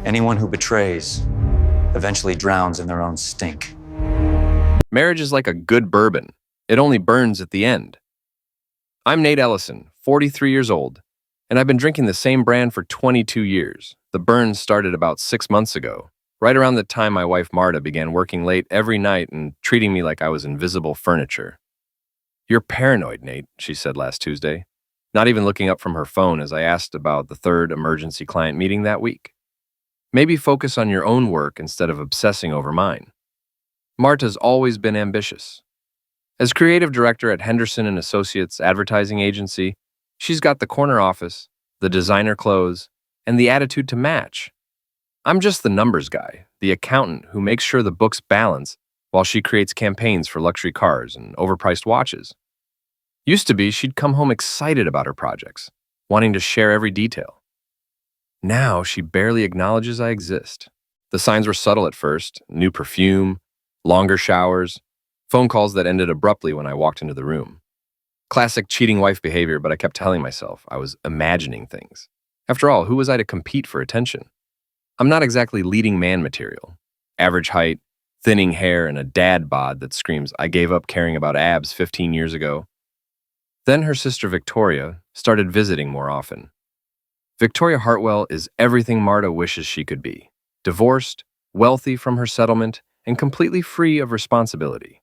Anyone who betrays eventually drowns in their own stink. Marriage is like a good bourbon. It only burns at the end. I'm Nate Ellison, 43 years old, and I've been drinking the same brand for 22 years. The burn started about 6 months ago, right around the time my wife Marta began working late every night and treating me like I was invisible furniture. "You're paranoid, Nate," she said last Tuesday, not even looking up from her phone as I asked about the third emergency client meeting that week. "Maybe focus on your own work instead of obsessing over mine." Marta's always been ambitious. As creative director at Henderson and Associates advertising agency, she's got the corner office, the designer clothes, and the attitude to match. I'm just the numbers guy, the accountant who makes sure the books balance while she creates campaigns for luxury cars and overpriced watches. Used to be she'd come home excited about her projects, wanting to share every detail. Now she barely acknowledges I exist. The signs were subtle at first: new perfume, longer showers, phone calls that ended abruptly when I walked into the room. Classic cheating wife behavior, but I kept telling myself I was imagining things. After all, who was I to compete for attention? I'm not exactly leading man material. Average height, thinning hair, and a dad bod that screams, "I gave up caring about abs 15 years ago." Then her sister Victoria started visiting more often. Victoria Hartwell is everything Marta wishes she could be: divorced, wealthy from her settlement, and completely free of responsibility.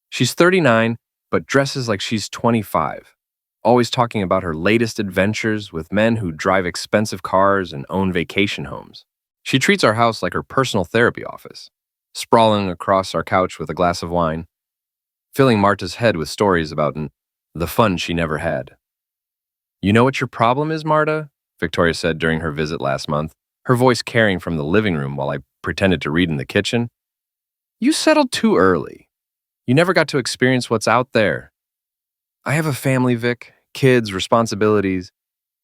She's 39, but dresses like she's 25, always talking about her latest adventures with men who drive expensive cars and own vacation homes. She treats our house like her personal therapy office, sprawling across our couch with a glass of wine, filling Marta's head with stories about the fun she never had. "You know what your problem is, Marta?" Victoria said during her visit last month, her voice carrying from the living room while I pretended to read in the kitchen. "You settled too early. You never got to experience what's out there." "I have a family, Vic, kids, responsibilities.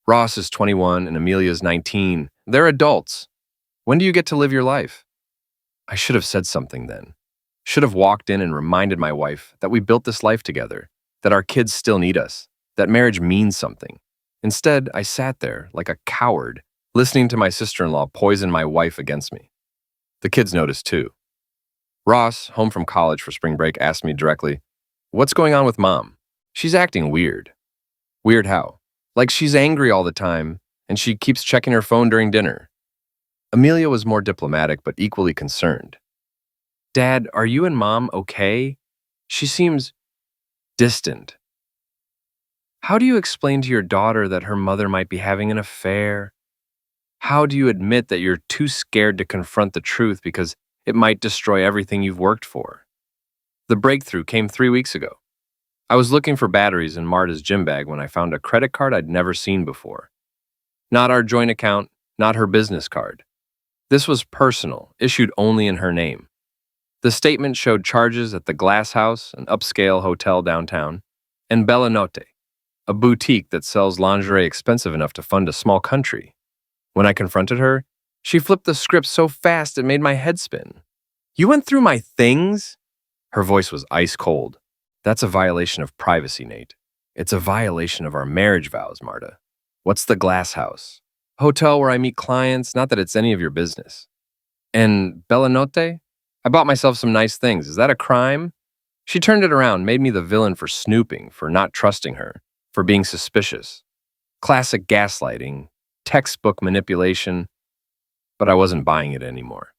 Ross is 21 and Amelia's 19. They're adults. When do you get to live your life?" I should have said something then. Should have walked in and reminded my wife that we built this life together, that our kids still need us, that marriage means something. Instead, I sat there like a coward, listening to my sister-in-law poison my wife against me. The kids noticed too. Ross, home from college for spring break, asked me directly, "What's going on with Mom? She's acting weird." "Weird how?" "Like she's angry all the time, and she keeps checking her phone during dinner." Amelia was more diplomatic but equally concerned. "Dad, are you and Mom okay? She seems distant." "How do you explain to your daughter that her mother might be having an affair? How do you admit that you're too scared to confront the truth because it might destroy everything you've worked for?" The breakthrough came 3 weeks ago. I was looking for batteries in Marta's gym bag when I found a credit card I'd never seen before. Not our joint account, not her business card. This was personal, issued only in her name. The statement showed charges at the Glass House, an upscale hotel downtown, and Bella Notte, a boutique that sells lingerie expensive enough to fund a small country. When I confronted her, she flipped the script so fast it made my head spin. "You went through my things?" Her voice was ice cold. "That's a violation of privacy, Nate. It's a violation of our marriage vows, Marta. What's the Glass House? A hotel where I meet clients, not that it's any of your business. And Bella Notte? I bought myself some nice things. Is that a crime?" She turned it around, made me the villain for snooping, for not trusting her, for being suspicious. Classic gaslighting, textbook manipulation, but I wasn't buying it anymore.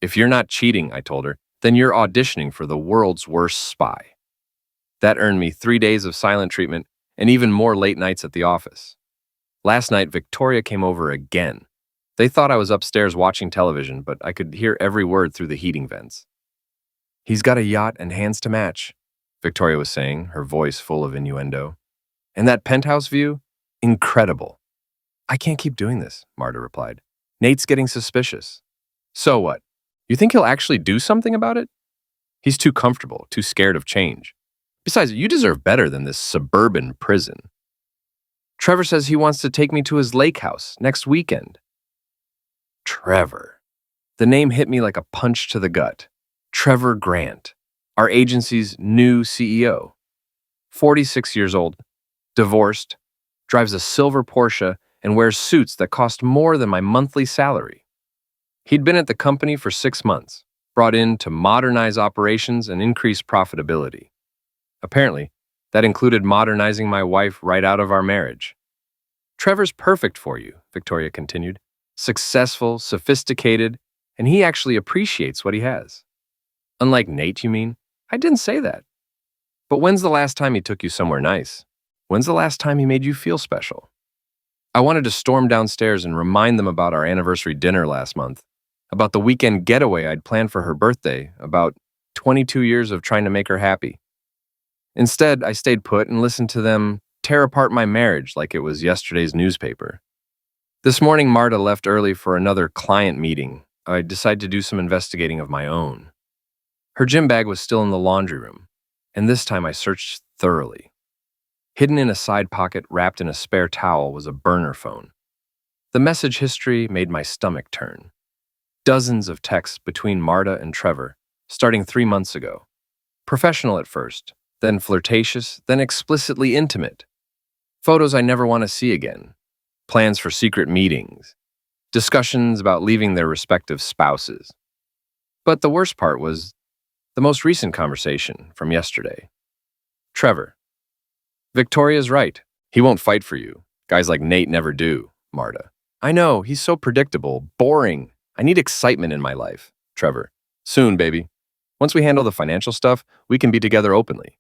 "If you're not cheating," I told her, "then you're auditioning for the world's worst spy." That earned me 3 days of silent treatment and even more late nights at the office. Last night, Victoria came over again. They thought I was upstairs watching television, but I could hear every word through the heating vents. "He's got a yacht and hands to match," Victoria was saying, her voice full of innuendo. "And that penthouse view? Incredible." "I can't keep doing this," Marta replied. "Nate's getting suspicious." "So what? You think he'll actually do something about it?" "He's too comfortable, too scared of change. Besides, you deserve better than this suburban prison." "Trevor says he wants to take me to his lake house next weekend." Trevor. The name hit me like a punch to the gut. Trevor Grant, our agency's new CEO. 46 years old, divorced, drives a silver Porsche, and wears suits that cost more than my monthly salary. He'd been at the company for 6 months, brought in to modernize operations and increase profitability. Apparently, that included modernizing my wife right out of our marriage. Trevor's perfect for you, Victoria continued. Successful, sophisticated, and he actually appreciates what he has. Unlike Nate, you mean? I didn't say that. But when's the last time he took you somewhere nice? When's the last time he made you feel special? I wanted to storm downstairs and remind them about our anniversary dinner last month, about the weekend getaway I'd planned for her birthday, about 22 years of trying to make her happy. Instead, I stayed put and listened to them tear apart my marriage like it was yesterday's newspaper. This morning, Marta left early for another client meeting. I decided to do some investigating of my own. Her gym bag was still in the laundry room, and this time I searched thoroughly. Hidden in a side pocket wrapped in a spare towel was a burner phone. The message history made my stomach turn. Dozens of texts between Marta and Trevor, starting 3 months ago. Professional at first, then flirtatious, then explicitly intimate. Photos I never want to see again. Plans for secret meetings. Discussions about leaving their respective spouses. But the worst part was the most recent conversation from yesterday. Trevor. Victoria's right. He won't fight for you. Guys like Nate never do, Marta. I know, he's so predictable, boring. I need excitement in my life. Trevor. Soon, baby. Once we handle the financial stuff, we can be together openly.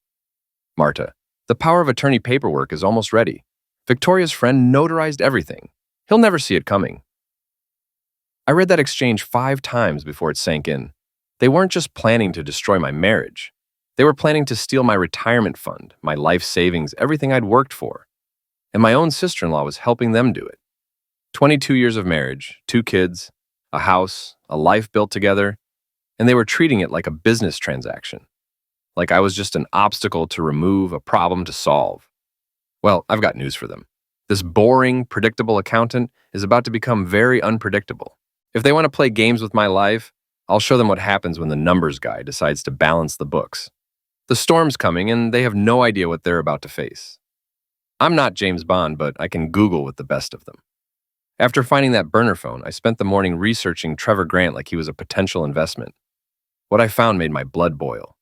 Marta. The power of attorney paperwork is almost ready. Victoria's friend notarized everything. He'll never see it coming. I read that exchange 5 times before it sank in. They weren't just planning to destroy my marriage. They were planning to steal my retirement fund, my life savings, everything I'd worked for. And my own sister-in-law was helping them do it. 22 years of marriage, 2 kids, a house, a life built together, and they were treating it like a business transaction. Like I was just an obstacle to remove, a problem to solve. Well, I've got news for them. This boring, predictable accountant is about to become very unpredictable. If they want to play games with my life, I'll show them what happens when the numbers guy decides to balance the books. The storm's coming, and they have no idea what they're about to face. I'm not James Bond, but I can Google with the best of them. After finding that burner phone, I spent the morning researching Trevor Grant like he was a potential investment. What I found made my blood boil.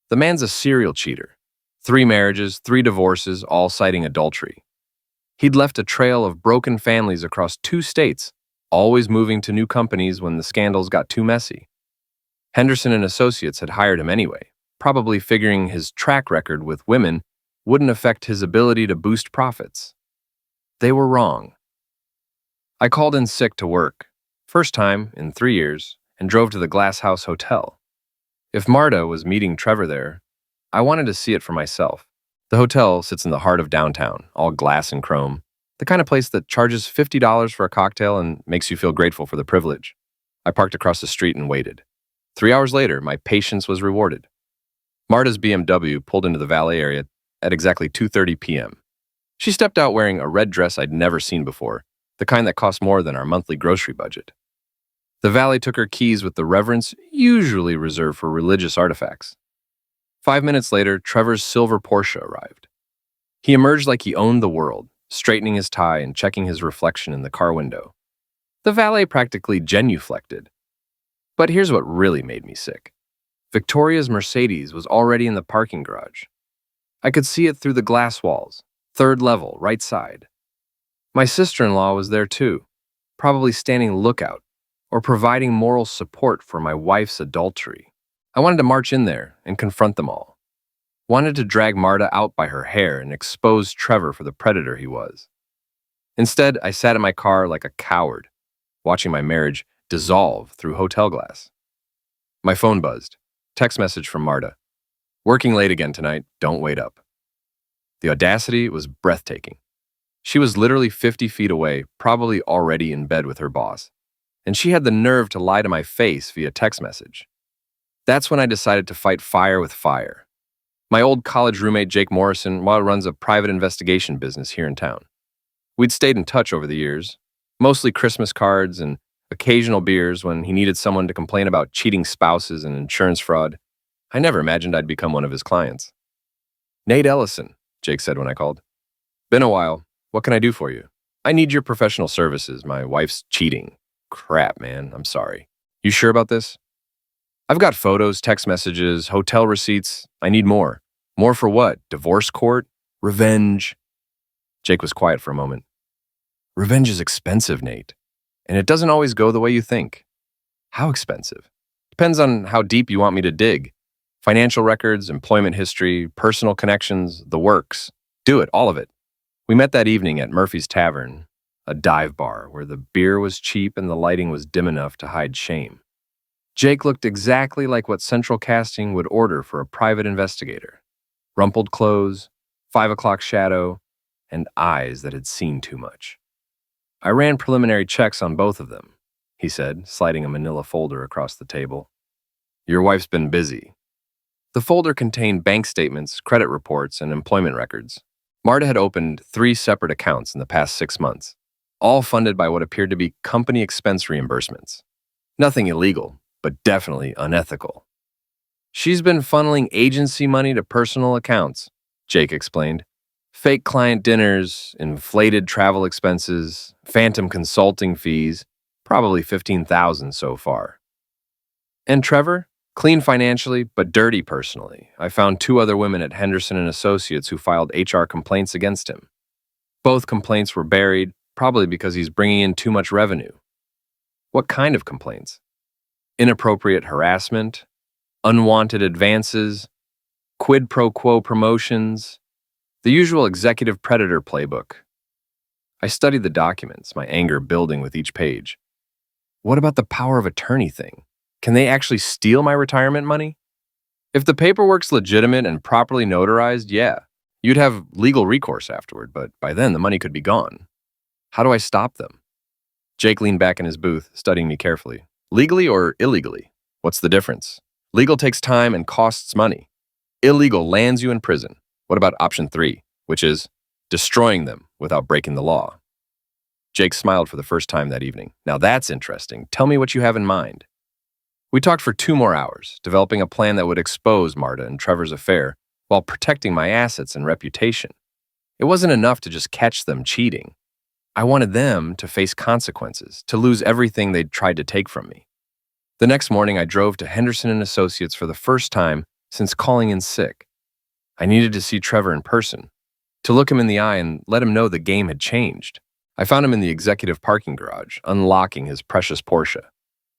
The man's a serial cheater. 3 marriages, 3 divorces, all citing adultery. He'd left a trail of broken families across 2 states, always moving to new companies when the scandals got too messy. Henderson and Associates had hired him anyway, probably figuring his track record with women wouldn't affect his ability to boost profits. They were wrong. I called in sick to work, first time in 3 years, and drove to the Glass House Hotel. If Marta was meeting Trevor there, I wanted to see it for myself. The hotel sits in the heart of downtown, all glass and chrome, the kind of place that charges $50 for a cocktail and makes you feel grateful for the privilege. I parked across the street and waited. 3 hours later, my patience was rewarded. Marta's BMW pulled into the valet area at exactly 2:30 p.m. She stepped out wearing a red dress I'd never seen before, the kind that cost more than our monthly grocery budget. The valet took her keys with the reverence usually reserved for religious artifacts. 5 minutes later, Trevor's silver Porsche arrived. He emerged like he owned the world, straightening his tie and checking his reflection in the car window. The valet practically genuflected. But here's what really made me sick. Victoria's Mercedes was already in the parking garage. I could see it through the glass walls, 3rd level, right side. My sister-in-law was there too, probably standing lookout, or providing moral support for my wife's adultery. I wanted to march in there and confront them all. Wanted to drag Marta out by her hair and expose Trevor for the predator he was. Instead, I sat in my car like a coward, watching my marriage dissolve through hotel glass. My phone buzzed. Text message from Marta. Working late again tonight, don't wait up. The audacity was breathtaking. She was literally 50 feet away, probably already in bed with her boss. And she had the nerve to lie to my face via text message. That's when I decided to fight fire with fire. My old college roommate Jake Morrison runs a private investigation business here in town. We'd stayed in touch over the years, mostly Christmas cards and occasional beers when he needed someone to complain about cheating spouses and insurance fraud. I never imagined I'd become one of his clients. Nate Ellison, Jake said when I called. Been a while. What can I do for you? I need your professional services. My wife's cheating. Crap, man. I'm sorry. You sure about this? I've got photos, text messages, hotel receipts. I need more. More for what? Divorce court? Revenge? Jake was quiet for a moment. Revenge is expensive, Nate. And it doesn't always go the way you think. How expensive? Depends on how deep you want me to dig. Financial records, employment history, personal connections, the works. Do it, all of it. We met that evening at Murphy's Tavern, a dive bar where the beer was cheap and the lighting was dim enough to hide shame. Jake looked exactly like what Central Casting would order for a private investigator. Rumpled clothes, 5 o'clock shadow, and eyes that had seen too much. I ran preliminary checks on both of them, he said, sliding a manila folder across the table. Your wife's been busy. The folder contained bank statements, credit reports, and employment records. Marta had opened 3 separate accounts in the past 6 months, all funded by what appeared to be company expense reimbursements. Nothing illegal, but definitely unethical. She's been funneling agency money to personal accounts, Jake explained. Fake client dinners, inflated travel expenses, phantom consulting fees, probably $15,000 so far. And Trevor? Clean financially, but dirty personally. I found 2 other women at Henderson and Associates who filed HR complaints against him. Both complaints were buried, probably because he's bringing in too much revenue. What kind of complaints? Inappropriate harassment, unwanted advances, quid pro quo promotions, the usual executive predator playbook. I studied the documents, my anger building with each page. What about the power of attorney thing? Can they actually steal my retirement money? If the paperwork's legitimate and properly notarized, yeah, you'd have legal recourse afterward, but by then the money could be gone. How do I stop them? Jake leaned back in his booth, studying me carefully. Legally or illegally? What's the difference? Legal takes time and costs money. Illegal lands you in prison. What about option 3, which is destroying them without breaking the law? Jake smiled for the first time that evening. Now that's interesting. Tell me what you have in mind. We talked for 2 more hours, developing a plan that would expose Marta and Trevor's affair while protecting my assets and reputation. It wasn't enough to just catch them cheating. I wanted them to face consequences, to lose everything they'd tried to take from me. The next morning, I drove to Henderson and Associates for the first time since calling in sick. I needed to see Trevor in person, to look him in the eye and let him know the game had changed. I found him in the executive parking garage, unlocking his precious Porsche.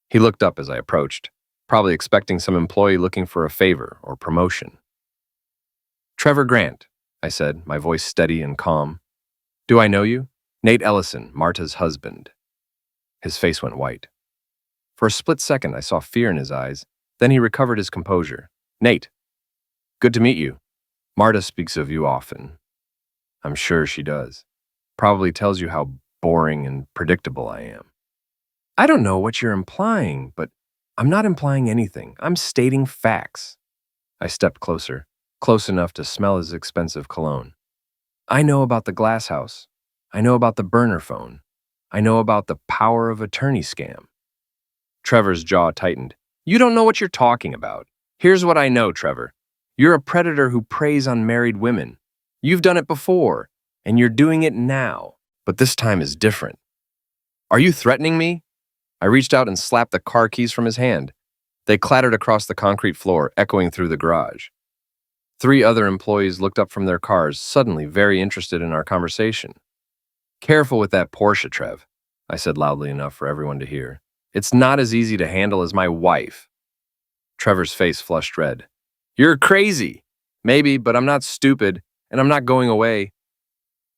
He looked up as I approached, probably expecting some employee looking for a favor or promotion. Trevor Grant, I said, my voice steady and calm. Do I know you? Nate Ellison, Marta's husband. His face went white. For a split second, I saw fear in his eyes. Then he recovered his composure. Nate, good to meet you. Marta speaks of you often. I'm sure she does. Probably tells you how boring and predictable I am. I don't know what you're implying, but I'm not implying anything. I'm stating facts. I stepped closer, close enough to smell his expensive cologne. I know about the glass house. I know about the burner phone. I know about the power of attorney scam. Trevor's jaw tightened. You don't know what you're talking about. Here's what I know, Trevor. You're a predator who preys on married women. You've done it before, and you're doing it now. But this time is different. Are you threatening me? I reached out and slapped the car keys from his hand. They clattered across the concrete floor, echoing through the garage. 3 other employees looked up from their cars, suddenly very interested in our conversation. Careful with that Porsche, Trev, I said loudly enough for everyone to hear. It's not as easy to handle as my wife. Trevor's face flushed red. You're crazy. Maybe, but I'm not stupid, and I'm not going away.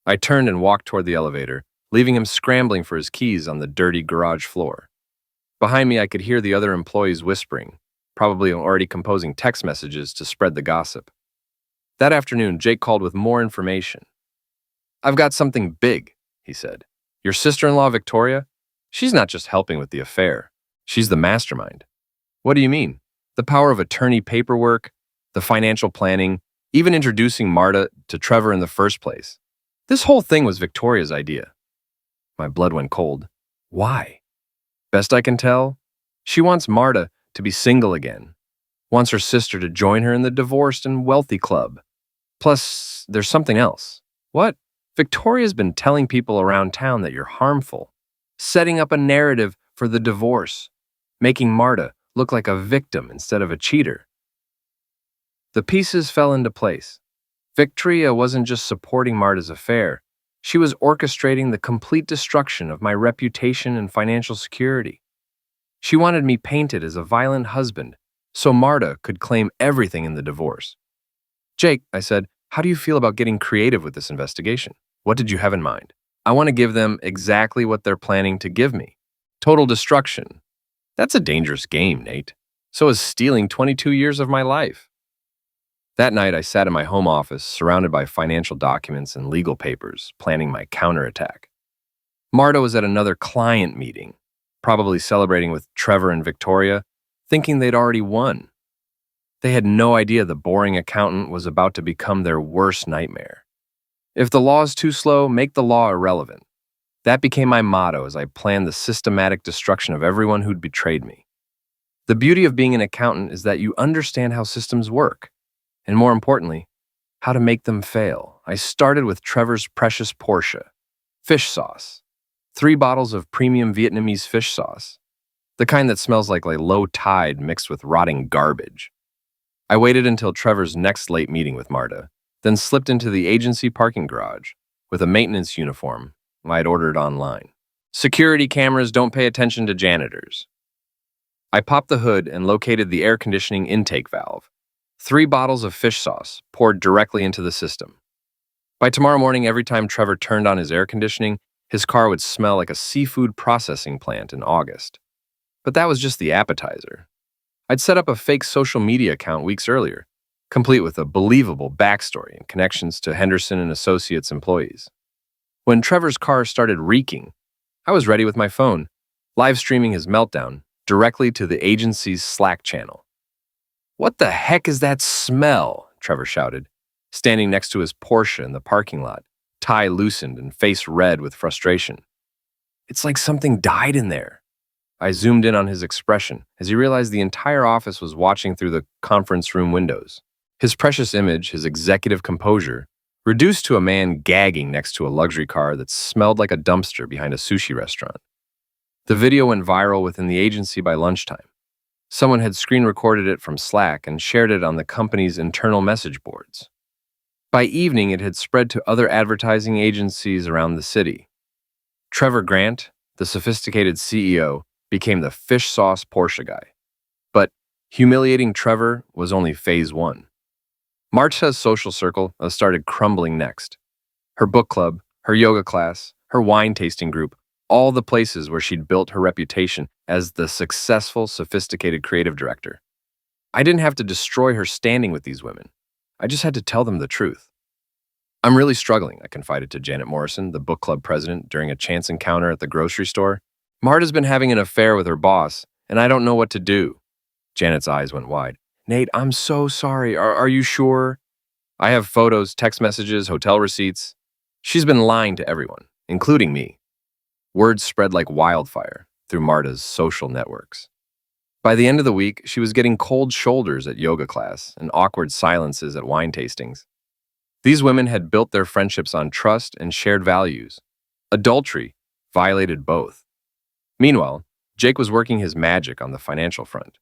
I turned and walked toward the elevator, leaving him scrambling for his keys on the dirty garage floor. Behind me, I could hear the other employees whispering, probably already composing text messages to spread the gossip. That afternoon, Jake called with more information. I've got something big, he said. Your sister-in-law, Victoria? She's not just helping with the affair. She's the mastermind. What do you mean? The power of attorney paperwork, the financial planning, even introducing Marta to Trevor in the first place. This whole thing was Victoria's idea. My blood went cold. Why? Best I can tell, she wants Marta to be single again. Wants her sister to join her in the divorced and wealthy club. Plus, there's something else. What? Victoria's been telling people around town that you're harmful, setting up a narrative for the divorce, making Marta look like a victim instead of a cheater. The pieces fell into place. Victoria wasn't just supporting Marta's affair, she was orchestrating the complete destruction of my reputation and financial security. She wanted me painted as a violent husband, so Marta could claim everything in the divorce. Jake, I said, how do you feel about getting creative with this investigation? What did you have in mind? I want to give them exactly what they're planning to give me. Total destruction. That's a dangerous game, Nate. So is stealing 22 years of my life. That night, I sat in my home office, surrounded by financial documents and legal papers, planning my counterattack. Marta was at another client meeting, probably celebrating with Trevor and Victoria, thinking they'd already won. They had no idea the boring accountant was about to become their worst nightmare. If the law is too slow, make the law irrelevant. That became my motto as I planned the systematic destruction of everyone who'd betrayed me. The beauty of being an accountant is that you understand how systems work, and more importantly, how to make them fail. I started with Trevor's precious Porsche, fish sauce, 3 bottles of premium Vietnamese fish sauce, the kind that smells like low tide mixed with rotting garbage. I waited until Trevor's next late meeting with Marta, then slipped into the agency parking garage with a maintenance uniform I had ordered online. Security cameras don't pay attention to janitors. I popped the hood and located the air conditioning intake valve. 3 bottles of fish sauce poured directly into the system. By tomorrow morning, every time Trevor turned on his air conditioning, his car would smell like a seafood processing plant in August. But that was just the appetizer. I'd set up a fake social media account weeks earlier, complete with a believable backstory and connections to Henderson and Associates employees. When Trevor's car started reeking, I was ready with my phone, live streaming his meltdown directly to the agency's Slack channel. "What the heck is that smell?" Trevor shouted, standing next to his Porsche in the parking lot, tie loosened and face red with frustration. "It's like something died in there." I zoomed in on his expression as he realized the entire office was watching through the conference room windows. His precious image, his executive composure, reduced to a man gagging next to a luxury car that smelled like a dumpster behind a sushi restaurant. The video went viral within the agency by lunchtime. Someone had screen recorded it from Slack and shared it on the company's internal message boards. By evening, it had spread to other advertising agencies around the city. Trevor Grant, the sophisticated CEO, became the fish sauce Porsche guy. But humiliating Trevor was only phase 1. Marta's social circle started crumbling next. Her book club, her yoga class, her wine tasting group, all the places where she'd built her reputation as the successful, sophisticated creative director. I didn't have to destroy her standing with these women. I just had to tell them the truth. "I'm really struggling," I confided to Janet Morrison, the book club president, during a chance encounter at the grocery store. "Marta's been having an affair with her boss, and I don't know what to do." Janet's eyes went wide. "Nate, I'm so sorry. Are you sure?" "I have photos, text messages, hotel receipts. She's been lying to everyone, including me." Words spread like wildfire through Marta's social networks. By the end of the week, she was getting cold shoulders at yoga class and awkward silences at wine tastings. These women had built their friendships on trust and shared values. Adultery violated both. Meanwhile, Jake was working his magic on the financial front.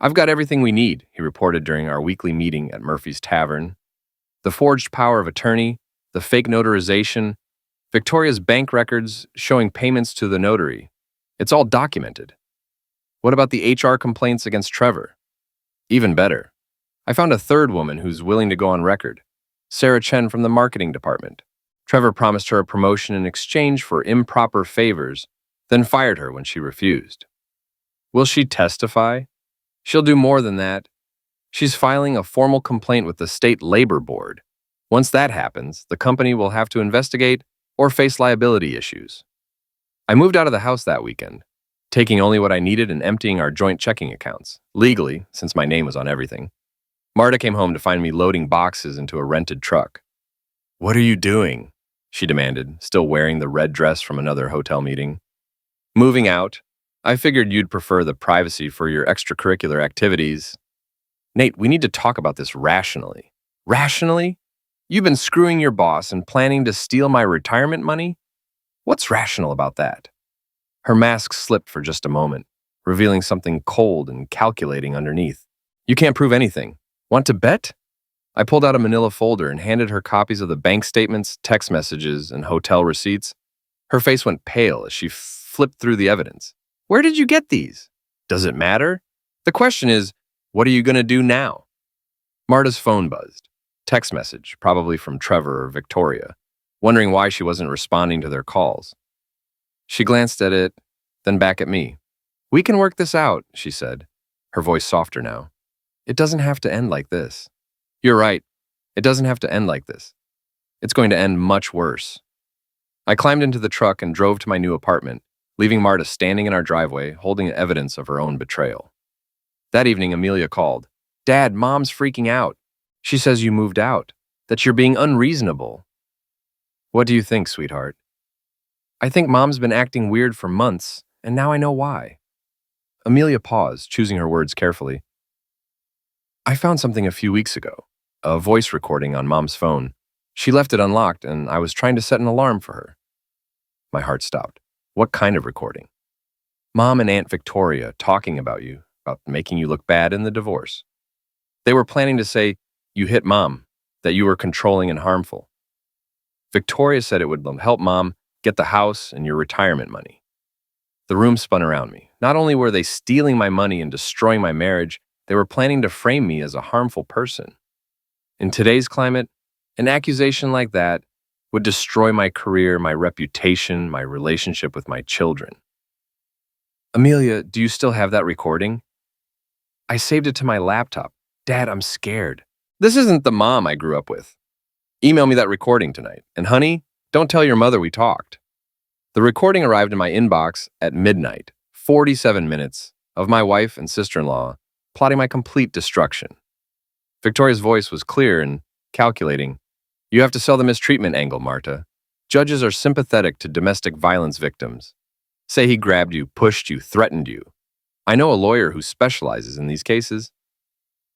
"I've got everything we need," he reported during our weekly meeting at Murphy's Tavern. "The forged power of attorney, the fake notarization, Victoria's bank records showing payments to the notary. It's all documented." "What about the HR complaints against Trevor?" "Even better. I found a third woman who's willing to go on record, Sarah Chen from the marketing department. Trevor promised her a promotion in exchange for improper favors, then fired her when she refused." "Will she testify?" "She'll do more than that. She's filing a formal complaint with the State Labor Board. Once that happens, the company will have to investigate or face liability issues." I moved out of the house that weekend, taking only what I needed and emptying our joint checking accounts, legally, since my name was on everything. Marta came home to find me loading boxes into a rented truck. "What are you doing?" she demanded, still wearing the red dress from another hotel meeting. "Moving out. I figured you'd prefer the privacy for your extracurricular activities." "Nate, we need to talk about this rationally." "Rationally? You've been screwing your boss and planning to steal my retirement money? What's rational about that? Her mask slipped for just a moment, revealing something cold and calculating underneath. You can't prove anything. Want to bet? I pulled out a manila folder and handed her copies of the bank statements, text messages, and hotel receipts. Her face went pale as she flipped through the evidence. Where did you get these? Does it matter? The question is, what are you going to do now? Marta's phone buzzed. Text message, probably from Trevor or Victoria, wondering why she wasn't responding to their calls. She glanced at it, then back at me. We can work this out, she said, her voice softer now. It doesn't have to end like this. You're right. It doesn't have to end like this. It's going to end much worse. I climbed into the truck and drove to my new apartment, leaving Marta standing in our driveway, holding evidence of her own betrayal. That evening, Amelia called. Dad, Mom's freaking out. She says you moved out, that you're being unreasonable. What do you think, sweetheart? I think Mom's been acting weird for months, and now I know why. Amelia paused, choosing her words carefully. I found something a few weeks ago, a voice recording on Mom's phone. She left it unlocked, and I was trying to set an alarm for her. My heart stopped. What kind of recording? Mom and Aunt Victoria talking about you, about making you look bad in the divorce. They were planning to say, you hit Mom, that you were controlling and harmful. Victoria said it would help Mom get the house and your retirement money. The room spun around me. Not only were they stealing my money and destroying my marriage, they were planning to frame me as a harmful person. In today's climate, an accusation like that would destroy my career, my reputation, my relationship with my children. Amelia, do you still have that recording? I saved it to my laptop. Dad, I'm scared. This isn't the mom I grew up with. Email me that recording tonight. And honey, don't tell your mother we talked. The recording arrived in my inbox at midnight, 47 minutes, of my wife and sister-in-law plotting my complete destruction. Victoria's voice was clear and calculating. You have to sell the mistreatment angle, Marta. Judges are sympathetic to domestic violence victims. Say he grabbed you, pushed you, threatened you. I know a lawyer who specializes in these cases.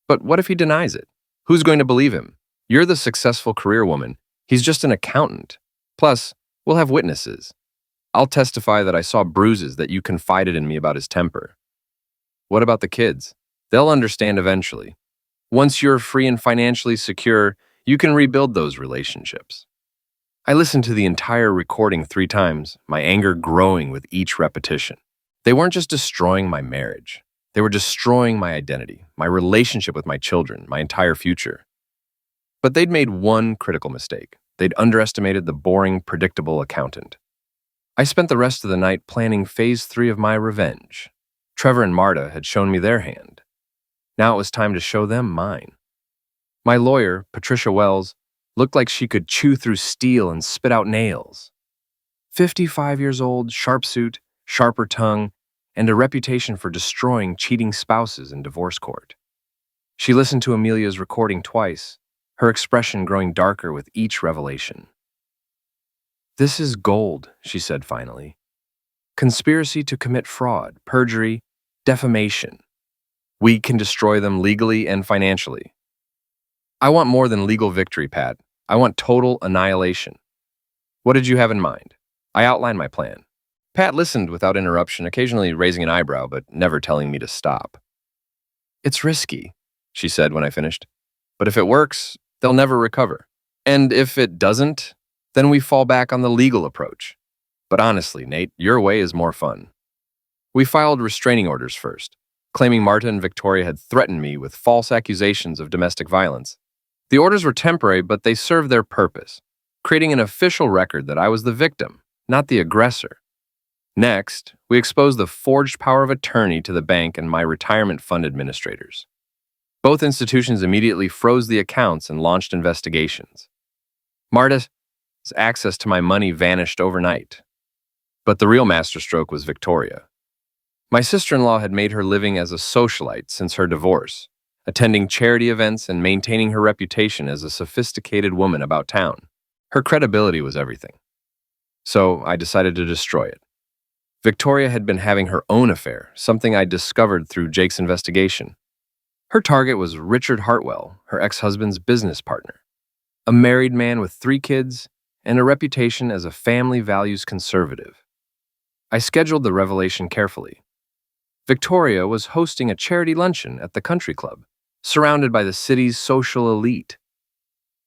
But what if he denies it? Who's going to believe him? You're the successful career woman. He's just an accountant. Plus, we'll have witnesses. I'll testify that I saw bruises that you confided in me about his temper. What about the kids? They'll understand eventually. Once you're free and financially secure, you can rebuild those relationships. I listened to the entire recording 3 times, my anger growing with each repetition. They weren't just destroying my marriage. They were destroying my identity, my relationship with my children, my entire future. But they'd made one critical mistake. They'd underestimated the boring, predictable accountant. I spent the rest of the night planning phase 3 of my revenge. Trevor and Marta had shown me their hand. Now it was time to show them mine. My lawyer, Patricia Wells, looked like she could chew through steel and spit out nails. 55 years old, sharp suit, sharper tongue, and a reputation for destroying cheating spouses in divorce court. She listened to Amelia's recording twice, her expression growing darker with each revelation. This is gold, she said finally. Conspiracy to commit fraud, perjury, defamation. We can destroy them legally and financially. I want more than legal victory, Pat. I want total annihilation. What did you have in mind? I outlined my plan. Pat listened without interruption, occasionally raising an eyebrow, but never telling me to stop. It's risky, she said when I finished. But if it works, they'll never recover. And if it doesn't, then we fall back on the legal approach. But honestly, Nate, your way is more fun. We filed restraining orders first, claiming Marta and Victoria had threatened me with false accusations of domestic violence. The orders were temporary, but they served their purpose, creating an official record that I was the victim, not the aggressor. Next, we exposed the forged power of attorney to the bank and my retirement fund administrators. Both institutions immediately froze the accounts and launched investigations. Marta's access to my money vanished overnight. But the real masterstroke was Victoria. My sister-in-law had made her living as a socialite since her divorce, attending charity events and maintaining her reputation as a sophisticated woman about town. Her credibility was everything. So I decided to destroy it. Victoria had been having her own affair, something I discovered through Jake's investigation. Her target was Richard Hartwell, her ex-husband's business partner. a married man with 3 kids, and a reputation as a family values conservative. I scheduled the revelation carefully. Victoria was hosting a charity luncheon at the country club, surrounded by the city's social elite.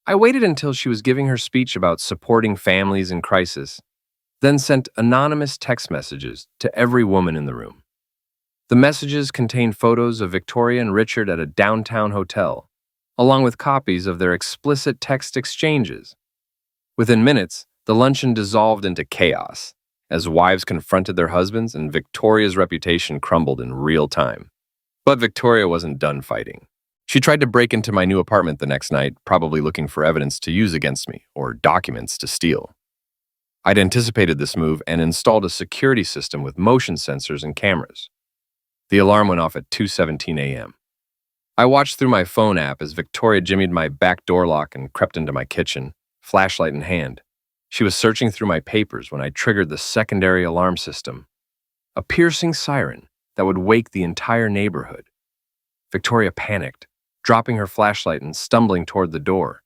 I waited until she was giving her speech about supporting families in crisis, then sent anonymous text messages to every woman in the room. The messages contained photos of Victoria and Richard at a downtown hotel, along with copies of their explicit text exchanges. Within minutes, the luncheon dissolved into chaos, as wives confronted their husbands and Victoria's reputation crumbled in real time. But Victoria wasn't done fighting. She tried to break into my new apartment the next night, probably looking for evidence to use against me or documents to steal. I'd anticipated this move and installed a security system with motion sensors and cameras. The alarm went off at 2:17 a.m. I watched through my phone app as Victoria jimmied my back door lock and crept into my kitchen, flashlight in hand. She was searching through my papers when I triggered the secondary alarm system, a piercing siren that would wake the entire neighborhood. Victoria panicked, dropping her flashlight and stumbling toward the door.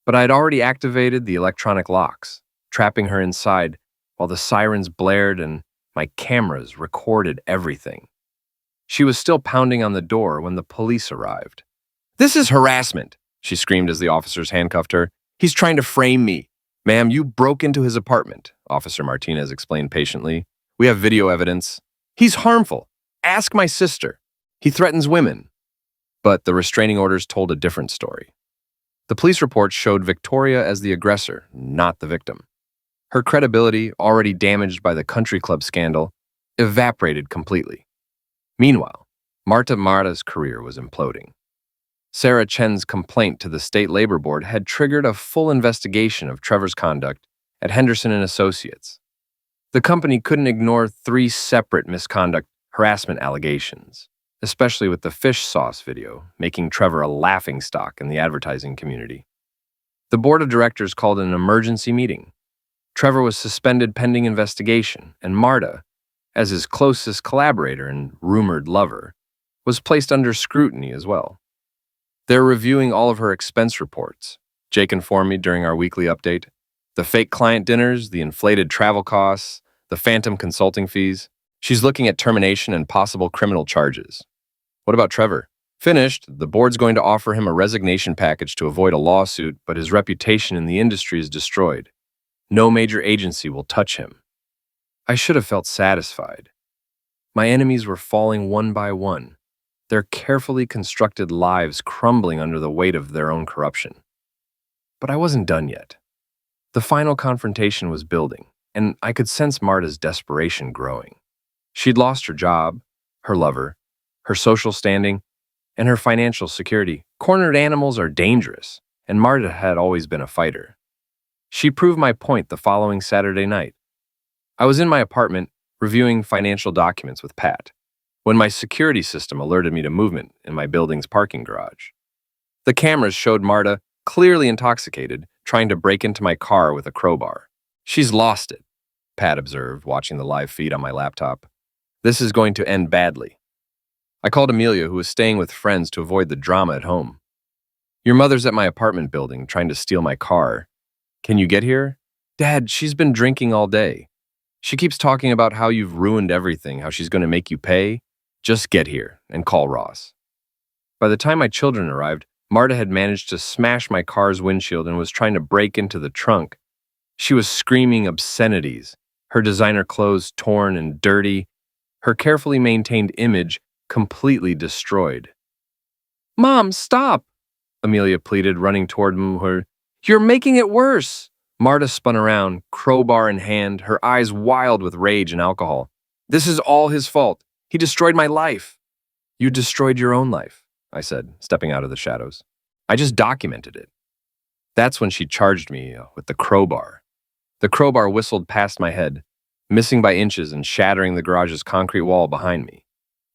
But I had already activated the electronic locks, trapping her inside while the sirens blared and my cameras recorded everything. She was still pounding on the door when the police arrived. "This is harassment," she screamed as the officers handcuffed her. "He's trying to frame me." "Ma'am, you broke into his apartment," Officer Martinez explained patiently. "We have video evidence." "He's harmful. Ask my sister. He threatens women." But the restraining orders told a different story. The police report showed Victoria as the aggressor, not the victim. Her credibility, already damaged by the country club scandal, evaporated completely. Meanwhile, Marta's career was imploding. Sarah Chen's complaint to the State Labor Board had triggered a full investigation of Trevor's conduct at Henderson and Associates. The company couldn't ignore 3 separate misconduct harassment allegations, especially with the fish sauce video, making Trevor a laughingstock in the advertising community. The board of directors called an emergency meeting. Trevor was suspended pending investigation, and Marta, as his closest collaborator and rumored lover, was placed under scrutiny as well. They're reviewing all of her expense reports, Jake informed me during our weekly update. The fake client dinners, the inflated travel costs, the phantom consulting fees. She's looking at termination and possible criminal charges. What about Trevor? Finished, the board's going to offer him a resignation package to avoid a lawsuit, but his reputation in the industry is destroyed. No major agency will touch him. I should have felt satisfied. My enemies were falling one by one, their carefully constructed lives crumbling under the weight of their own corruption. But I wasn't done yet. The final confrontation was building, and I could sense Marta's desperation growing. She'd lost her job, her lover, her social standing, and her financial security. Cornered animals are dangerous, and Marta had always been a fighter. She proved my point the following Saturday night. I was in my apartment reviewing financial documents with Pat when my security system alerted me to movement in my building's parking garage. The cameras showed Marta, clearly intoxicated, trying to break into my car with a crowbar. "She's lost it," Pat observed, watching the live feed on my laptop. "This is going to end badly." I called Amelia, who was staying with friends to avoid the drama at home. "Your mother's at my apartment building, trying to steal my car. Can you get here?" "Dad, she's been drinking all day. She keeps talking about how you've ruined everything, how she's going to make you pay. Just get here and call Ross." By the time my children arrived, Marta had managed to smash my car's windshield and was trying to break into the trunk. She was screaming obscenities, her designer clothes torn and dirty, her carefully maintained image completely destroyed. "Mom, stop!" Amelia pleaded, running toward her. "You're making it worse!" Marta spun around, crowbar in hand, her eyes wild with rage and alcohol. "This is all his fault. He destroyed my life." "You destroyed your own life," I said, stepping out of the shadows. "I just documented it." That's when she charged me with the crowbar. The crowbar whistled past my head, missing by inches and shattering the garage's concrete wall behind me.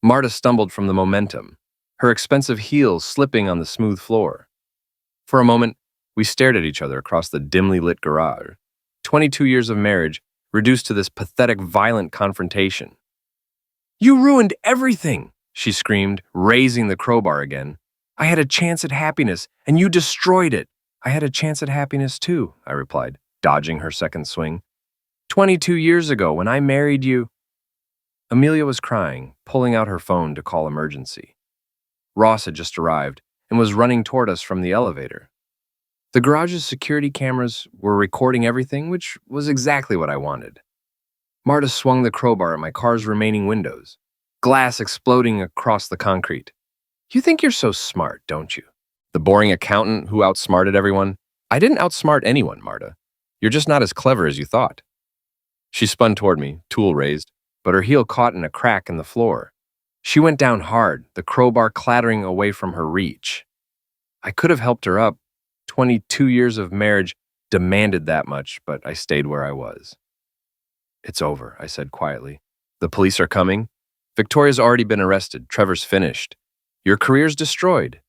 Marta stumbled from the momentum, her expensive heels slipping on the smooth floor. For a moment, we stared at each other across the dimly lit garage. 22 years of marriage reduced to this pathetic, violent confrontation. "You ruined everything," she screamed, raising the crowbar again. "I had a chance at happiness, and you destroyed it. I had a chance at happiness too, I replied, dodging her second swing. 22 years ago, when I married you. Amelia was crying, pulling out her phone to call emergency. Ross had just arrived and was running toward us from the elevator. The garage's security cameras were recording everything, which was exactly what I wanted. Marta swung the crowbar at my car's remaining windows, glass exploding across the concrete. You think you're so smart, don't you? The boring accountant who outsmarted everyone? I didn't outsmart anyone, Marta. You're just not as clever as you thought. She spun toward me, tool raised, but her heel caught in a crack in the floor. She went down hard, the crowbar clattering away from her reach. I could have helped her up. 22 years of marriage demanded that much, but I stayed where I was. It's over, I said quietly. The police are coming. Victoria's already been arrested. Trevor's finished. Your career's destroyed.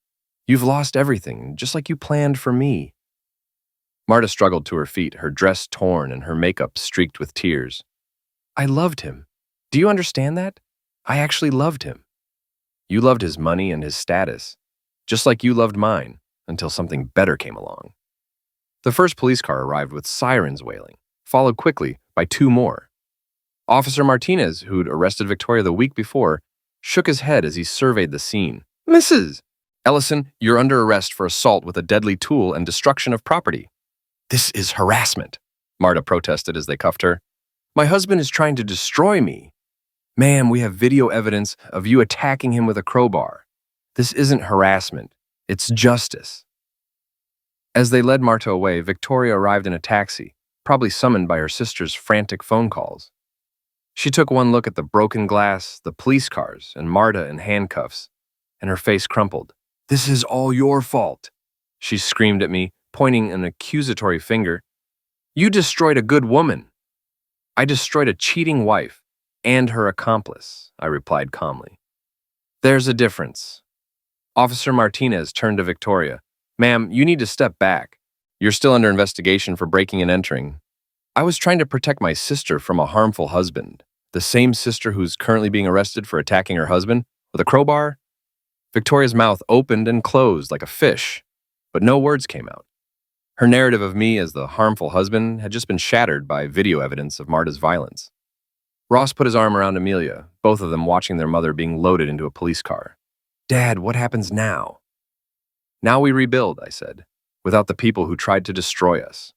You've lost everything, just like you planned for me. Marta struggled to her feet, her dress torn and her makeup streaked with tears. I loved him. Do you understand that? I actually loved him. You loved his money and his status, just like you loved mine, until something better came along. The first police car arrived with sirens wailing, followed quickly by two more. Officer Martinez, who'd arrested Victoria the week before, shook his head as he surveyed the scene. Mrs. Ellison, you're under arrest for assault with a deadly tool and destruction of property. This is harassment, Marta protested as they cuffed her. My husband is trying to destroy me. Ma'am, we have video evidence of you attacking him with a crowbar. This isn't harassment. It's justice. As they led Marta away, Victoria arrived in a taxi, probably summoned by her sister's frantic phone calls. She took one look at the broken glass, the police cars, and Marta in handcuffs, and her face crumpled. This is all your fault, she screamed at me, pointing an accusatory finger. You destroyed a good woman. I destroyed a cheating wife and her accomplice, I replied calmly. There's a difference. Officer Martinez turned to Victoria. Ma'am, you need to step back. You're still under investigation for breaking and entering. I was trying to protect my sister from a harmful husband, the same sister who's currently being arrested for attacking her husband with a crowbar. Victoria's mouth opened and closed like a fish, but no words came out. Her narrative of me as the harmful husband had just been shattered by video evidence of Marta's violence. Ross put his arm around Amelia, both of them watching their mother being loaded into a police car. Dad, what happens now? Now we rebuild, I said, without the people who tried to destroy us.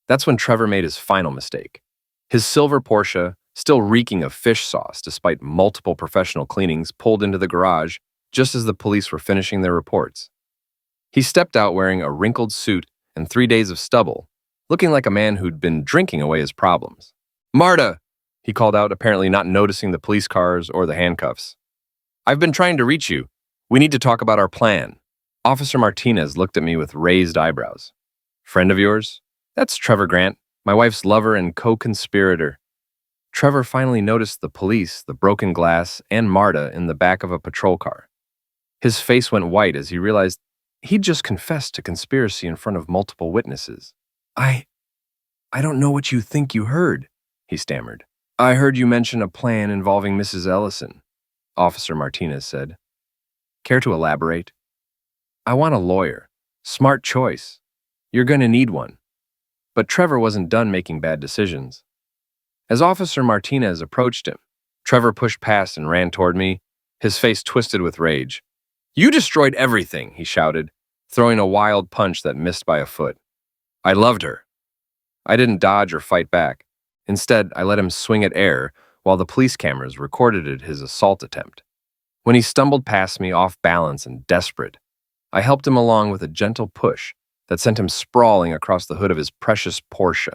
That's when Trevor made his final mistake. His silver Porsche, still reeking of fish sauce despite multiple professional cleanings, pulled into the garage just as the police were finishing their reports. He stepped out wearing a wrinkled suit and 3 days of stubble, looking like a man who'd been drinking away his problems. Marta, he called out, apparently not noticing the police cars or the handcuffs. I've been trying to reach you. We need to talk about our plan. Officer Martinez looked at me with raised eyebrows. Friend of yours? That's Trevor Grant, my wife's lover and co-conspirator. Trevor finally noticed the police, the broken glass, and Marta in the back of a patrol car. His face went white as he realized he'd just confessed to conspiracy in front of multiple witnesses. I don't know what you think you heard, he stammered. I heard you mention a plan involving Mrs. Ellison, Officer Martinez said. Care to elaborate? I want a lawyer. Smart choice. You're going to need one. But Trevor wasn't done making bad decisions. As Officer Martinez approached him, Trevor pushed past and ran toward me, his face twisted with rage. You destroyed everything, he shouted, throwing a wild punch that missed by a foot. I loved her. I didn't dodge or fight back. Instead, I let him swing at air while the police cameras recorded his assault attempt. When he stumbled past me off balance and desperate, I helped him along with a gentle push that sent him sprawling across the hood of his precious Porsche.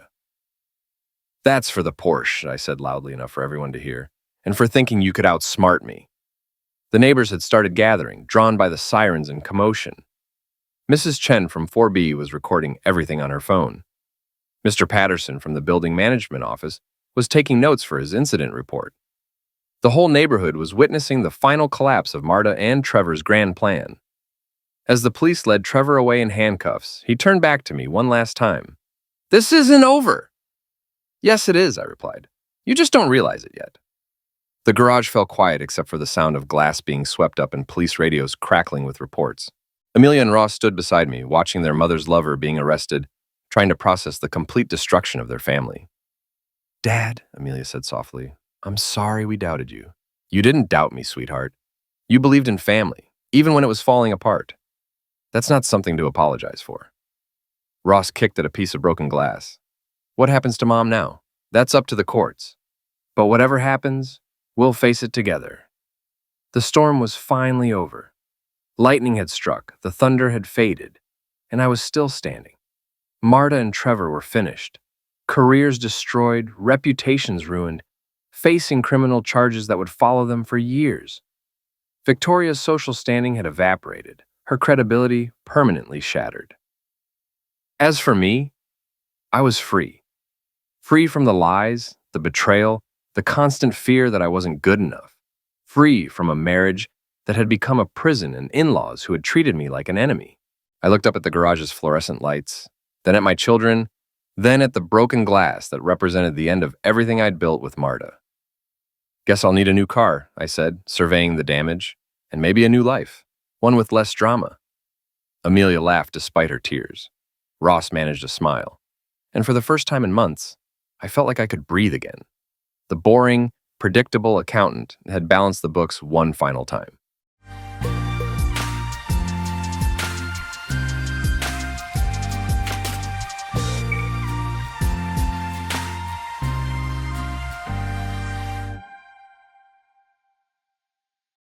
That's for the Porsche, I said loudly enough for everyone to hear, and for thinking you could outsmart me. The neighbors had started gathering, drawn by the sirens and commotion. Mrs. Chen from 4B was recording everything on her phone. Mr. Patterson from the building management office was taking notes for his incident report. The whole neighborhood was witnessing the final collapse of Marta and Trevor's grand plan. As the police led Trevor away in handcuffs, he turned back to me one last time. This isn't over. Yes, it is, I replied. You just don't realize it yet. The garage fell quiet except for the sound of glass being swept up and police radios crackling with reports. Amelia and Ross stood beside me, watching their mother's lover being arrested, trying to process the complete destruction of their family. "Dad," Amelia said softly, "I'm sorry we doubted you." "You didn't doubt me, sweetheart. You believed in family, even when it was falling apart. That's not something to apologize for." Ross kicked at a piece of broken glass. "What happens to Mom now? That's up to the courts. But whatever happens, we'll face it together." The storm was finally over. Lightning had struck, the thunder had faded, and I was still standing. Marta and Trevor were finished. Careers destroyed, reputations ruined, facing criminal charges that would follow them for years. Victoria's social standing had evaporated, her credibility permanently shattered. As for me, I was free. Free from the lies, the betrayal, the constant fear that I wasn't good enough. Free from a marriage that had become a prison and in-laws who had treated me like an enemy. I looked up at the garage's fluorescent lights, then at my children, then at the broken glass that represented the end of everything I'd built with Marta. "Guess I'll need a new car," I said, surveying the damage, "and maybe a new life, one with less drama." Amelia laughed despite her tears. Ross managed a smile. And for the first time in months, I felt like I could breathe again. The boring, predictable accountant had balanced the books one final time.